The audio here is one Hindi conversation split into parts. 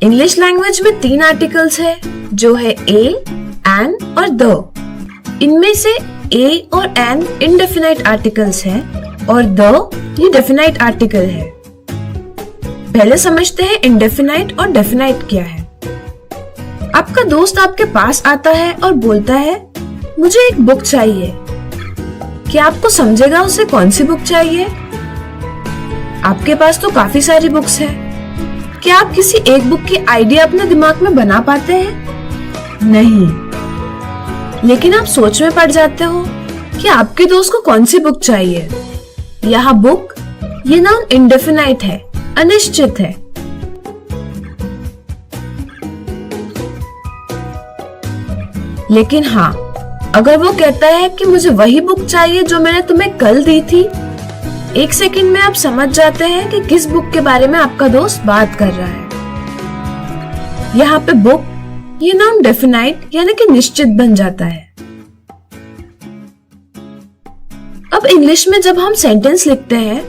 इंग्लिश लैंग्वेज में 3 आर्टिकल्स है जो है ए, एन और द। इनमें से ए और एन इंडेफिनाइट आर्टिकल्स हैं और द ये डेफिनाइट आर्टिकल है। पहले समझते हैं इंडेफिनाइट और डेफिनाइट क्या है। आपका दोस्त आपके पास आता है और बोलता है मुझे एक बुक चाहिए। क्या आपको समझेगा उसे कौन सी बुक चाहिए? आपके पास तो काफी सारी बुक्स हैं। क्या आप किसी एक बुक की आइडिया अपने दिमाग में बना पाते हैं? नहीं। लेकिन आप सोच में पड़ जाते हो कि आपके दोस्त को कौन सी बुक चाहिए। यहाँ बुक ये नाउन इंडेफिनाइट है, अनिश्चित है। लेकिन हाँ, अगर वो कहता है कि मुझे वही बुक चाहिए जो मैंने तुम्हें कल दी थी, 1 सेकंड में आप समझ जाते हैं कि किस बुक के बारे में आपका दोस्त बात कर रहा है। यहाँ पे बुक ये नाउन डेफिनाइट यानी कि निश्चित बन जाता है। अब इंग्लिश में जब हम सेंटेंस लिखते हैं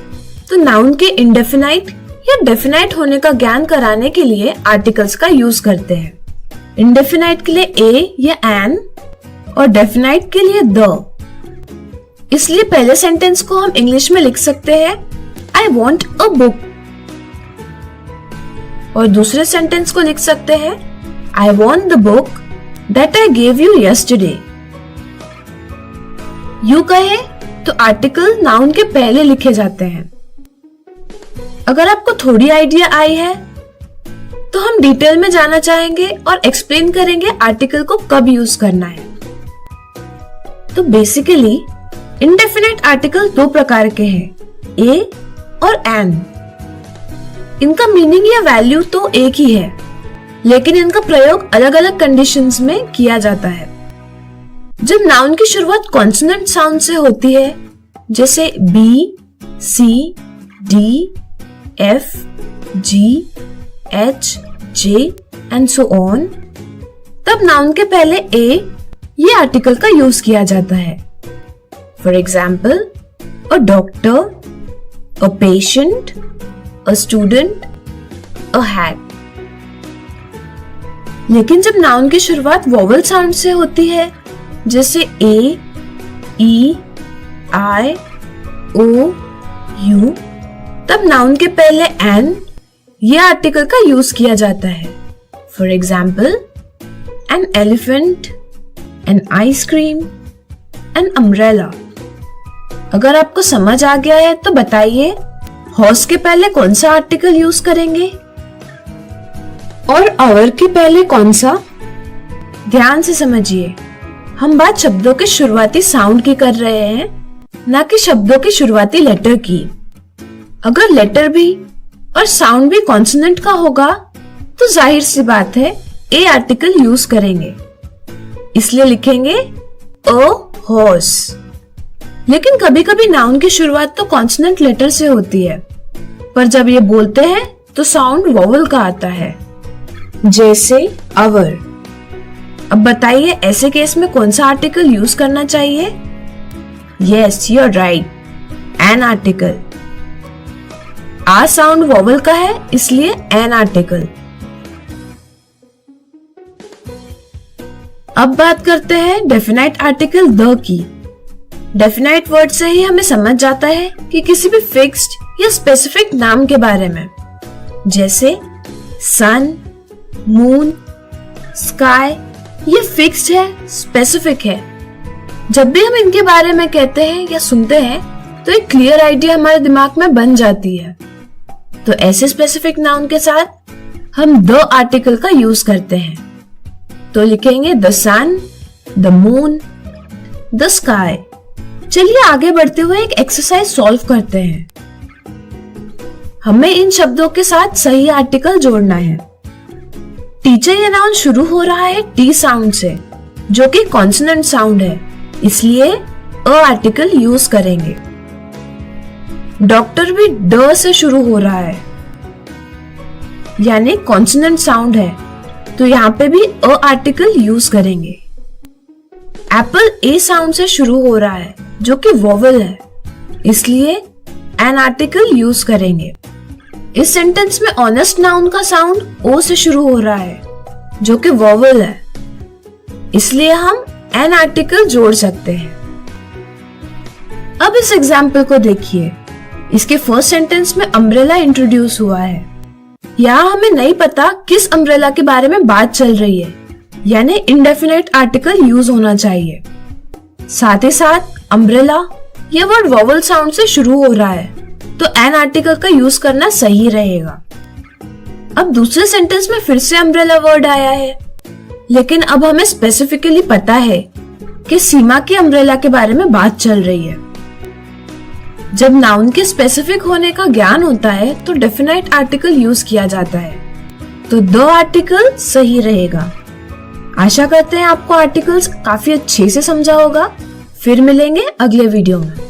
तो नाउन के इंडेफिनाइट या डेफिनाइट होने का ज्ञान कराने के लिए आर्टिकल्स का यूज करते हैं। इंडेफिनाइट के लिए ए या एन और डेफिनाइट के लिए द। इसलिए पहले सेंटेंस को हम इंग्लिश में लिख सकते हैं आई वॉन्ट अ बुक, और दूसरे सेंटेंस को लिख सकते हैं I want the book that I gave you yesterday. You कहे तो आर्टिकल नाउन के पहले लिखे जाते हैं। अगर आपको थोड़ी आइडिया आई है तो हम डिटेल में जाना चाहेंगे और एक्सप्लेन करेंगे आर्टिकल को कब यूज करना है। तो बेसिकली इंडेफिनाइट आर्टिकल 2 प्रकार के हैं, ए और एन। इनका मीनिंग या वैल्यू तो एक ही है, लेकिन इनका प्रयोग अलग अलग कंडीशंस में किया जाता है। जब नाउन की शुरुआत कॉन्सोनेंट साउंड से होती है, जैसे B, C, D, F, G, H, J and so on, तब नाउन के पहले ए ये आर्टिकल का यूज किया जाता है। For example a doctor, a patient, a student, a hat. लेकिन जब नाउन की शुरुआत वोवेल साउंड से होती है, जैसे ए, ई, आई, ओ, यू, तब नाउन के पहले एन ये आर्टिकल का यूज किया जाता है। For example an elephant, an ice cream, an umbrella. अगर आपको समझ आ गया है तो बताइए हॉर्स के पहले कौन सा आर्टिकल यूज करेंगे और आवर के पहले कौन सा? ध्यान से समझिए, हम बात शब्दों के शुरुआती साउंड की कर रहे हैं, ना कि शब्दों की शुरुआती लेटर की। अगर लेटर भी और साउंड भी कॉन्सोनेंट का होगा तो जाहिर सी बात है ए आर्टिकल यूज करेंगे, इसलिए लिखेंगे अ हॉर्स। लेकिन कभी कभी नाउन की शुरुआत तो कॉन्सोनेंट लेटर से होती है, पर जब ये बोलते हैं तो साउंड वोवेल का आता है, जैसे अवर। अब बताइए ऐसे केस में कौन सा आर्टिकल यूज करना चाहिए? Yes, you are right, an article. आ साउंड वोवेल का है, इसलिए एन आर्टिकल। अब बात करते हैं डेफिनाइट आर्टिकल द की। डेफिनाइट वर्ड से ही हमें समझ जाता है कि किसी भी फिक्स्ड या स्पेसिफिक नाम के बारे में, जैसे सन, मून, स्काई, ये फिक्स्ड है, स्पेसिफिक है। जब भी हम इनके बारे में कहते हैं या सुनते हैं तो एक क्लियर आइडिया हमारे दिमाग में बन जाती है। तो ऐसे स्पेसिफिक नाउन के साथ हम द आर्टिकल का यूज करते हैं। तो लिखेंगे the sun, the moon, the sky. चलिए आगे बढ़ते हुए एक एक्सरसाइज सॉल्व करते हैं। हमें इन शब्दों के साथ सही आर्टिकल जोड़ना है। टीचर ये नाउन शुरू हो रहा है टी साउंड से, जो कि कॉन्सोनेंट साउंड है, इसलिए अ आर्टिकल यूज करेंगे। डॉक्टर भी ड से शुरू हो रहा है, यानी कॉन्सोनेंट साउंड है, तो यहाँ पे भी अ आर्टिकल यूज करेंगे। एप्पल ए साउंड से शुरू हो रहा है, जो कि वोवेल है, इसलिए एन आर्टिकल यूज करेंगे। इस सेंटेंस में ऑनेस्ट नाउन का साउंड ओ से शुरू हो रहा है, जो कि वोवेल है, इसलिए हम एन आर्टिकल जोड़ सकते हैं। अब इस एग्जाम्पल को देखिए। इसके फर्स्ट सेंटेंस में अम्ब्रेला इंट्रोड्यूस हुआ है। यहाँ हमें नहीं पता किस अम्ब्रेला के बारे में बात चल रही है, यानी इंडेफिनेट आर्टिकल यूज होना चाहिए। साथ ही साथ अम्ब्रेला ये वर्ड वोवेल साउंड से शुरू हो रहा है, तो एन आर्टिकल का यूज करना सही रहेगा। अब दूसरे सेंटेंस में फिर से अम्ब्रेला वर्ड आया है, लेकिन अब हमें स्पेसिफिकली पता है कि सीमा की अम्ब्रेला के बारे में बात चल रही है। जब नाउन के स्पेसिफिक होने का ज्ञान होता है तो डेफिनेट आर्टिकल यूज किया जाता है, तो दो आर्टिकल सही रहेगा। आशा करते हैं आपको आर्टिकल्स काफी अच्छे से समझा होगा। फिर मिलेंगे अगले वीडियो में।